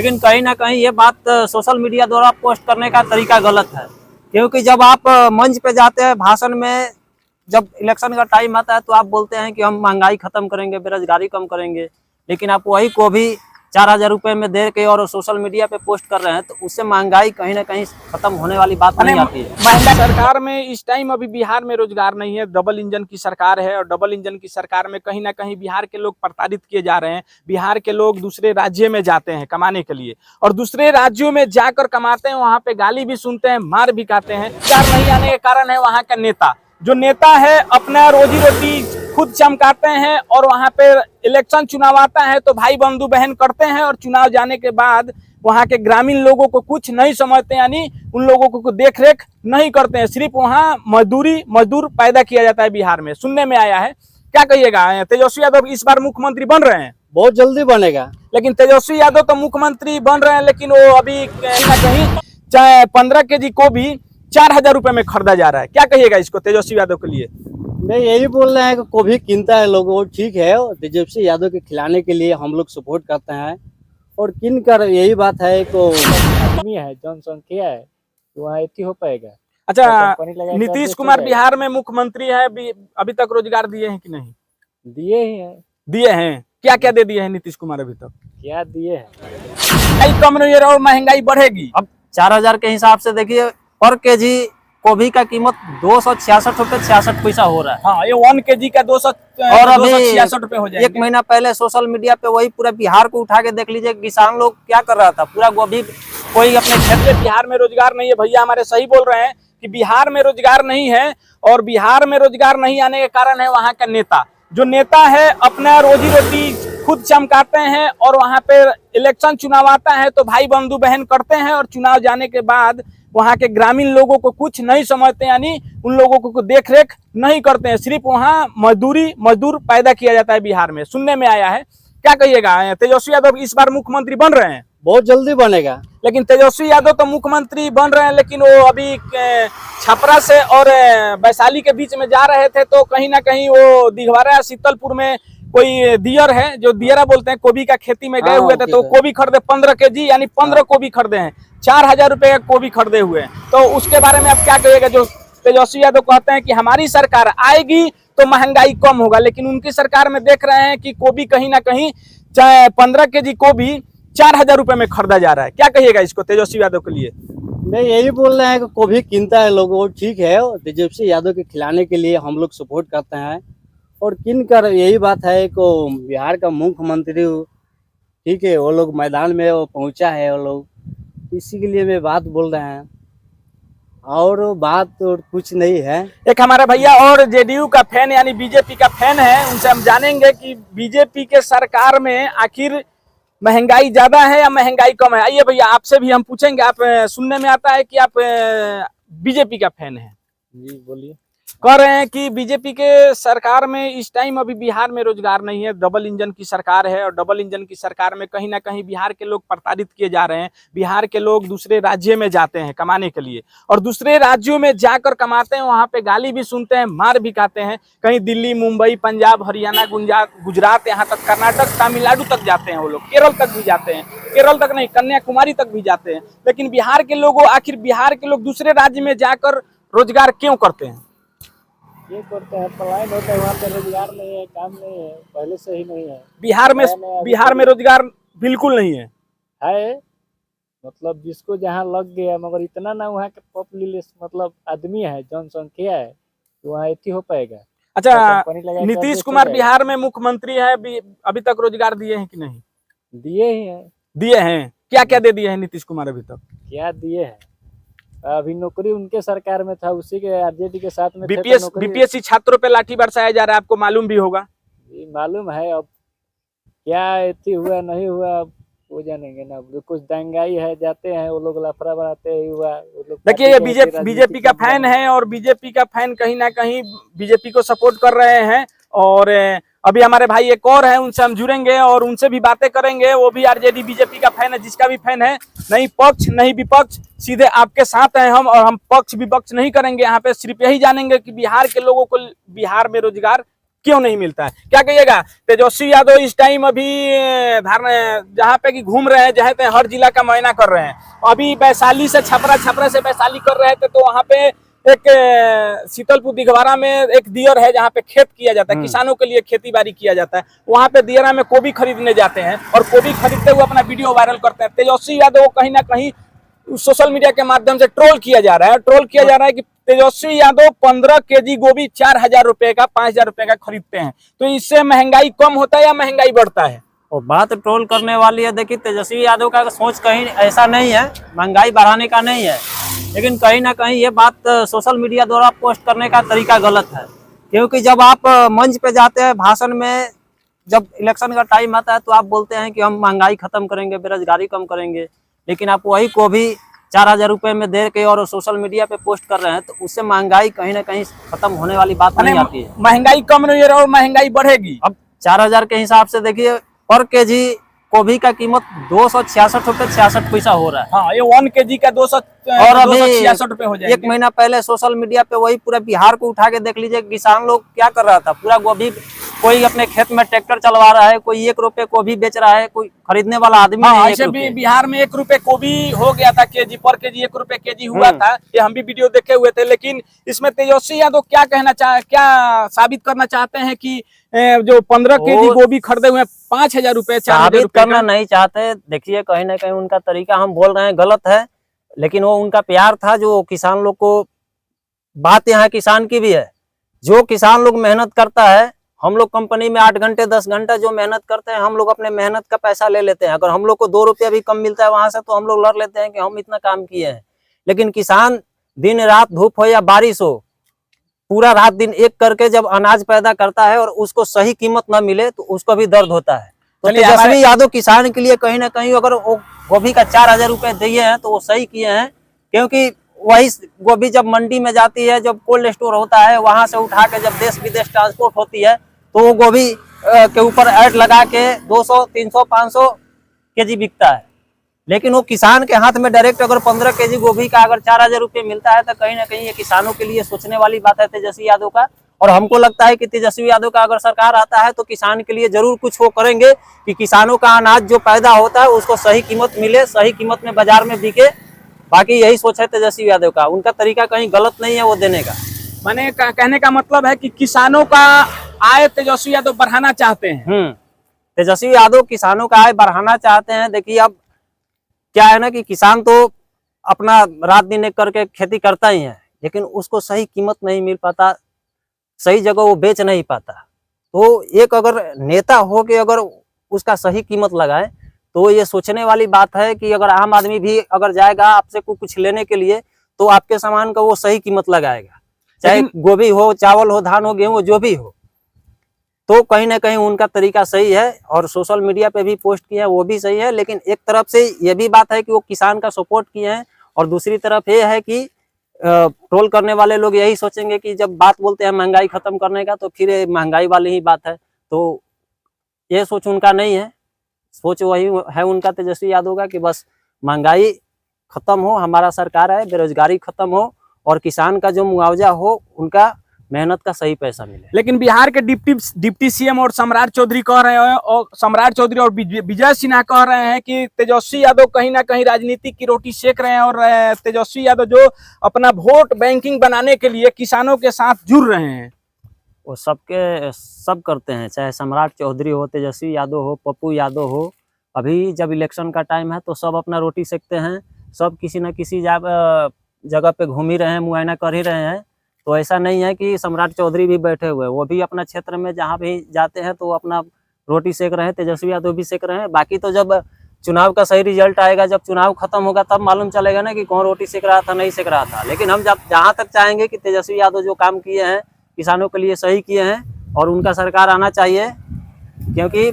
लेकिन कहीं ना कहीं ये बात सोशल मीडिया द्वारा पोस्ट करने का तरीका गलत है, क्योंकि जब आप मंच पे जाते हैं भाषण में, जब इलेक्शन का टाइम आता है तो आप बोलते हैं कि हम महंगाई खत्म करेंगे, बेरोजगारी कम करेंगे, लेकिन आप वही को भी 4,000 रुपए में दे के और सोशल मीडिया पे पोस्ट कर रहे हैं, तो उससे महंगाई कहीं ना कहीं खत्म होने वाली बात नहीं आती है। महंगाई सरकार में इस टाइम अभी बिहार में रोजगार नहीं है, डबल इंजन की सरकार है, और डबल इंजन की सरकार में कहीं ना कहीं बिहार के लोग प्रताड़ित किए जा रहे हैं। बिहार के लोग दूसरे राज्य में जाते हैं कमाने के लिए, और दूसरे राज्यों में जाकर कमाते हैं, वहां पे गाली भी सुनते हैं, मार भी खाते हैं। रोजगार नहीं आने के कारण है वहां का नेता, जो नेता है अपना रोजी रोटी खुद चमकाते हैं, और वहां पे इलेक्शन चुनाव आता है तो भाई बंधु बहन करते हैं, और चुनाव जाने के बाद वहां के ग्रामीण लोगों को कुछ नहीं समझते, यानी उन लोगों को देख रेख नहीं करते हैं। सिर्फ वहां मजदूर पैदा किया जाता है बिहार में, सुनने में आया है। क्या कहिएगा, तेजस्वी यादव इस बार मुख्यमंत्री बन रहे हैं? बहुत जल्दी बनेगा। लेकिन तेजस्वी यादव तो मुख्यमंत्री बन रहे हैं, लेकिन वो अभी कहीं ना कहीं चाहे 15 kg को भी 4,000 रुपए में खरीदा जा रहा है। क्या कहिएगा इसको तेजस्वी यादव के लिए? नहीं, यही बोल रहे हैं कि गोभी कीनता है लोग, वो ठीक है। तेजस्वी यादव के खिलाने के लिए हम लोग सपोर्ट करते हैं, और किन कर यही बात है को आदमी है, जनसंख्या है, तो वहाँ इतनी हो पाएगा। अच्छा, नीतीश कुमार बिहार में मुख्यमंत्री है, अभी तक रोजगार दिए हैं कि नहीं? दिए ही हैं। दिए हैं। क्या क्या दे दिए हैं नीतीश कुमार अभी तक? क्या दिए हैं? महंगाई कम नहीं और महंगाई बढ़ेगी। अब 4,000 के हिसाब से देखिए, पर केजी गोभी का कीमत 266 रुपए 66 पैसा हो रहा है। हाँ, ये 1 kg का 266 रुपए हो जाएगा। 1 महीना पहले सोशल मीडिया पे वही पूरा बिहार को उठा के देख लीजिए, किसान लोग क्या कर रहा था, पूरा गोभी कोई अपने खेत में। बिहार में रोजगार नहीं है, भैया हमारे सही बोल रहे हैं कि बिहार में रोजगार नहीं है, और बिहार में रोजगार नहीं आने के कारण है वहां का नेता, जो नेता है अपना रोजी रोटी खुद चमकाते हैं, और वहां पे इलेक्शन चुनाव आता है तो भाई बंधु बहन करते हैं, और चुनाव जाने के बाद वहां के ग्रामीण लोगों को कुछ नहीं समझते, यानी उन लोगों को देख रेख नहीं करते हैं। सिर्फ वहां मजदूर पैदा किया जाता है बिहार में, सुनने में आया है। क्या कहिएगा, तेजस्वी यादव इस बार मुख्यमंत्री बन रहे हैं? बहुत जल्दी बनेगा। लेकिन तेजस्वी यादव तो मुख्यमंत्री बन रहे हैं, लेकिन वो अभी छपरा से और वैशाली के बीच में जा रहे थे, तो कहीं ना कहीं वो दिघवारा शीतलपुर में कोई दियर है, जो दियरा बोलते हैं, गोभी का खेती में गए हुए थे, तो गोभी खरीदे 15 kg, यानी 15 गोभी खरीदे हैं, 4,000 रुपए का गोभी खरीदे हुए हैं। तो उसके बारे में आप क्या कहिएगा, जो तेजस्वी यादव कहते हैं कि हमारी सरकार आएगी तो महंगाई कम होगा, लेकिन उनकी सरकार में देख रहे हैं कि गोभी कहीं ना कहीं 15 kg गोभी 4,000 रुपए में खरीदा जा रहा है। क्या कहिएगा इसको तेजस्वी यादव के लिए? नहीं, यही बोल रहे हैं कि गोभी कीनता है लोग, वो ठीक है। तेजस्वी यादव के खिलाने के लिए हम लोग सपोर्ट करते हैं, और किन कर यही बात है को बिहार का मुख्यमंत्री ठीक है, वो लोग मैदान में वो पहुंचा है, वो लोग इसी के लिए मैं बात बोल रहे हैं, और बात और कुछ नहीं है। एक हमारा भैया और जेडीयू का फैन यानी बीजेपी का फैन है, उनसे हम जानेंगे कि बीजेपी के सरकार में आखिर महंगाई ज्यादा है या महंगाई कम है। आइए भैया, आपसे भी हम पूछेंगे। आप सुनने में आता है कि आप बीजेपी का फैन है। जी बोलिए। कह रहे हैं कि बीजेपी के सरकार में इस टाइम अभी बिहार में रोजगार नहीं है, डबल इंजन की सरकार है, और डबल इंजन की सरकार में कहीं ना कहीं बिहार के लोग प्रताड़ित किए जा रहे हैं। बिहार के लोग दूसरे राज्य में जाते हैं कमाने के लिए, और दूसरे राज्यों में जाकर कमाते हैं, वहां पे गाली भी सुनते हैं, मार भी खाते हैं। कहीं दिल्ली, मुंबई, पंजाब, हरियाणा, गुजरात, यहाँ तक कर्नाटक, तमिलनाडु तक जाते हैं वो लोग, केरल तक भी जाते हैं, केरल तक नहीं, कन्याकुमारी तक भी जाते हैं। लेकिन बिहार के लोगों, आखिर बिहार के लोग दूसरे राज्य में जाकर रोजगार क्यों करते हैं? ये करते हैं, पलायन होता है, वहाँ पे रोजगार नहीं है, काम नहीं है, पहले से ही नहीं है। बिहार में रोजगार बिल्कुल नहीं है। मतलब जिसको जहाँ लग गया, मगर इतना ना वहाँ के पॉपुलेशन मतलब आदमी है, जनसंख्या है, तो वहाँ इतनी हो पाएगा। अच्छा, नीतीश कुमार बिहार में मुख्यमंत्री है, अभी तक रोजगार दिए हैं कि नहीं? दिए ही हैं। दिए हैं। क्या क्या दे दिए हैं नीतीश कुमार अभी तक? क्या दिए हैं? अभी नौकरी उनके सरकार में था, उसी के आरजेडी के साथ में बीपीएससी छात्रों पे लाठी बरसाया जा रहा है, आपको मालूम भी होगा। मालूम है। अब क्या इतनी हुआ नहीं हुआ वो जानेंगे ना, कुछ दंगाई है, जाते हैं वो लोग लफड़ा बनाते हुआ। देखिए, ये बीजेपी का फैन है, और बीजेपी का फैन कहीं ना कहीं बीजेपी को सपोर्ट कर रहे हैं। और अभी हमारे भाई एक और है, उनसे हम जुड़ेंगे और उनसे भी बातें करेंगे। वो भी आरजेडी बीजेपी का फैन है। जिसका भी फैन है, नहीं पक्ष नहीं विपक्ष, सीधे आपके साथ हैं हम, और हम पक्ष विपक्ष नहीं करेंगे। यहाँ पे सिर्फ यही जानेंगे कि बिहार के लोगों को बिहार में रोजगार क्यों नहीं मिलता है? क्या कहिएगा? तेजस्वी यादव इस टाइम अभी जहाँ पे कि घूम रहे हैं, जहाँ पे हर जिला का मुआयना कर रहे हैं। अभी वैशाली से छपरा, छपरा से वैशाली कर रहे थे, तो वहाँ पे एक शीतलपुर दिघवारा में एक दियर है जहाँ पे खेत किया जाता है, किसानों के लिए खेती बाड़ी किया जाता है। वहाँ पे दियरा में गोभी खरीदने जाते हैं और गोभी खरीदते हुए अपना वीडियो वायरल करते हैं। तेजस्वी यादव कहीं ना कहीं सोशल मीडिया के माध्यम से ट्रोल किया जा रहा है कि तेजस्वी यादव 15 केजी गोभी 4,000 रुपए का, 5,000 रुपए का खरीदते हैं। तो इससे महंगाई कम होता है या महंगाई बढ़ता है? और बात ट्रोल करने वाली है। देखिए, तेजस्वी यादव का सोच कहीं ऐसा नहीं है, महंगाई बढ़ाने का नहीं है, लेकिन कहीं ना कहीं ये बात सोशल मीडिया द्वारा पोस्ट करने का तरीका गलत है। क्योंकि जब आप मंच पे जाते हैं, भाषण में जब इलेक्शन का टाइम आता है तो आप बोलते हैं कि हम महंगाई खत्म करेंगे, बेरोजगारी कम करेंगे, लेकिन आप वही को भी 4,000 रुपए में दे के और सोशल मीडिया पे पोस्ट कर रहे हैं, तो उससे महंगाई कहीं ना कहीं खत्म होने वाली बात नहीं आती है। महंगाई कम नहीं और महंगाई बढ़ेगी। अब 4,000 के हिसाब से देखिए, पर केजी गोभी का कीमत 266 रुपए 66 पैसा हो रहा है। हाँ, ये 1 केजी का 266 रुपए हो जाएगा। एक महीना पहले सोशल मीडिया पे वही पूरा बिहार को उठा के देख लीजिए, किसान लोग क्या कर रहा था। पूरा गोभी, कोई अपने खेत में ट्रैक्टर चलवा रहा है, कोई 1 रुपए को भी बेच रहा है, कोई खरीदने वाला आदमी नहीं। ऐसे भी बिहार में 1 रुपए को भी हो गया था केजी, पर केजी 1 रुपए केजी हुआ था। ये हम भी वीडियो देखे हुए थे। लेकिन इसमें तेजस्वी यादव क्या साबित करना चाहते हैं कि जो 15 केजी गोभी खरीदे हुए 5,000 रुपए, 4,000 रुपए करना नहीं चाहते। देखिए, कहीं ना कहीं उनका तरीका, हम बोल रहे हैं गलत है, लेकिन वो उनका प्यार था जो किसान लोग को। बात यहाँ किसान की भी है, जो किसान लोग मेहनत करता है, हम लोग कंपनी में 8 घंटे 10 घंटा जो मेहनत करते हैं, हम लोग अपने मेहनत का पैसा ले लेते हैं। अगर हम लोग को 2 रुपया भी कम मिलता है वहां से, तो हम लोग लड़ लेते हैं कि हम इतना काम किए हैं। लेकिन किसान दिन रात, धूप हो या बारिश हो, पूरा रात दिन एक करके जब अनाज पैदा करता है और उसको सही कीमत न मिले तो उसको भी दर्द होता है। तो तेजस्वी यादव किसान के लिए कहीं ना कहीं अगर वो गोभी का 4,000 रुपए दिए हैं तो वो सही किए हैं। क्योंकि वही गोभी जब मंडी में जाती है, जब कोल्ड स्टोर होता है, वहां से उठा के जब देश विदेश ट्रांसपोर्ट होती है, तो वो गोभी के ऊपर ऐड लगा के 200, 300, 500 केजी बिकता है। लेकिन वो किसान के हाथ में डायरेक्ट अगर 15 केजी गोभी का अगर 4,000 रुपये मिलता है, तो कहीं ना कहीं ये किसानों के लिए सोचने वाली बात है तेजस्वी यादव का। और हमको लगता है कि तेजस्वी यादव का अगर सरकार आता है तो किसान के लिए जरूर कुछ वो करेंगे कि किसानों का अनाज जो पैदा होता है उसको सही कीमत मिले, सही कीमत में बाजार में बिके। बाकी यही सोच है तेजस्वी यादव का, उनका तरीका कहीं गलत नहीं है वो देने का। मैंने कहने का मतलब है कि किसानों का आय तेजस्वी यादव बढ़ाना चाहते हैं। तेजस्वी यादव किसानों का आय बढ़ाना चाहते हैं। देखिए, अब क्या है ना कि किसान तो अपना रात दिन एक करके खेती करता ही है, लेकिन उसको सही कीमत नहीं मिल पाता, सही जगह वो बेच नहीं पाता। तो एक अगर नेता हो के अगर उसका सही कीमत लगाए, तो ये सोचने वाली बात है कि अगर आम आदमी भी अगर जाएगा आपसे कुछ लेने के लिए, तो आपके सामान का वो सही कीमत लगाएगा, चाहे गोभी हो, चावल हो, धान हो, गेहूं हो, जो भी हो। तो कहीं ना कहीं उनका तरीका सही है और सोशल मीडिया पे भी पोस्ट किए हैं वो भी सही है। लेकिन एक तरफ से ये भी बात है कि वो किसान का सपोर्ट किए हैं, और दूसरी तरफ ये है कि ट्रोल करने वाले लोग यही सोचेंगे कि जब बात बोलते हैं महंगाई खत्म करने का, तो फिर महंगाई वाली ही बात है। तो ये सोच उनका नहीं है, सोच वही है उनका तेजस्वी यादव का कि बस महंगाई खत्म हो, हमारा सरकार है, बेरोजगारी खत्म हो, और किसान का जो मुआवजा हो, उनका मेहनत का सही पैसा मिले। लेकिन बिहार के डिप्टी सीएम और सम्राट चौधरी कह रहे हैं, और सम्राट चौधरी और विजय सिन्हा कह रहे हैं कि तेजस्वी यादव कहीं ना कहीं राजनीति की रोटी सेक रहे हैं, और तेजस्वी यादव जो अपना वोट बैंकिंग बनाने के लिए किसानों के साथ जुड़ रहे हैं। वो सब करते हैं, चाहे सम्राट चौधरी हो, तेजस्वी यादव हो, पप्पू यादव हो। अभी जब इलेक्शन का टाइम है तो सब अपना रोटी सेकते हैं, सब किसी न किसी जगह पे घूम ही रहे हैं, मुआयना कर ही रहे हैं। तो ऐसा नहीं है कि सम्राट चौधरी भी बैठे हुए, वो भी अपना क्षेत्र में जहाँ भी जाते हैं तो अपना रोटी सेक रहे हैं, तेजस्वी यादव भी सेक रहे हैं। बाकी तो जब चुनाव का सही रिजल्ट आएगा, जब चुनाव खत्म होगा, तब मालूम चलेगा ना कि कौन रोटी सेक रहा था, नहीं सेक रहा था। लेकिन हम जहाँ तक चाहेंगे कि तेजस्वी यादव जो काम किए हैं किसानों के लिए सही किए हैं, और उनका सरकार आना चाहिए, क्योंकि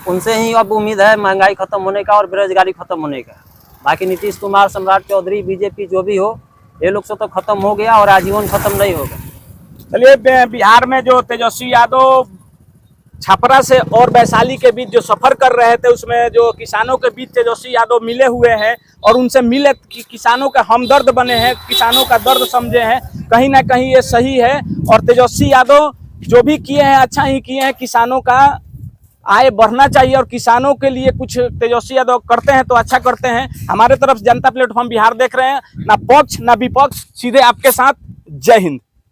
उनसे ही अब उम्मीद है महंगाई खत्म होने का और बेरोजगारी खत्म होने का। बाकी नीतीश कुमार, सम्राट चौधरी, बीजेपी जो भी हो, ये लोग से तो खत्म हो गया और आजीवन खत्म नहीं होगा। चलिए, बिहार में जो तेजस्वी यादव छपरा से और वैशाली के बीच जो सफर कर रहे थे, उसमें जो किसानों के बीच तेजस्वी यादव मिले हुए हैं और उनसे मिले किसानों का हमदर्द बने हैं, किसानों का दर्द समझे हैं, कहीं ना कहीं ये सही है। और तेजस्वी यादव जो भी किए हैं अच्छा ही किए हैं। किसानों का आय बढ़ना चाहिए और किसानों के लिए कुछ तेजस्वी यादव करते हैं तो अच्छा करते हैं। हमारे तरफ जनता प्लेटफॉर्म बिहार देख रहे हैं, ना पक्ष ना विपक्ष, सीधे आपके साथ। जय हिंद।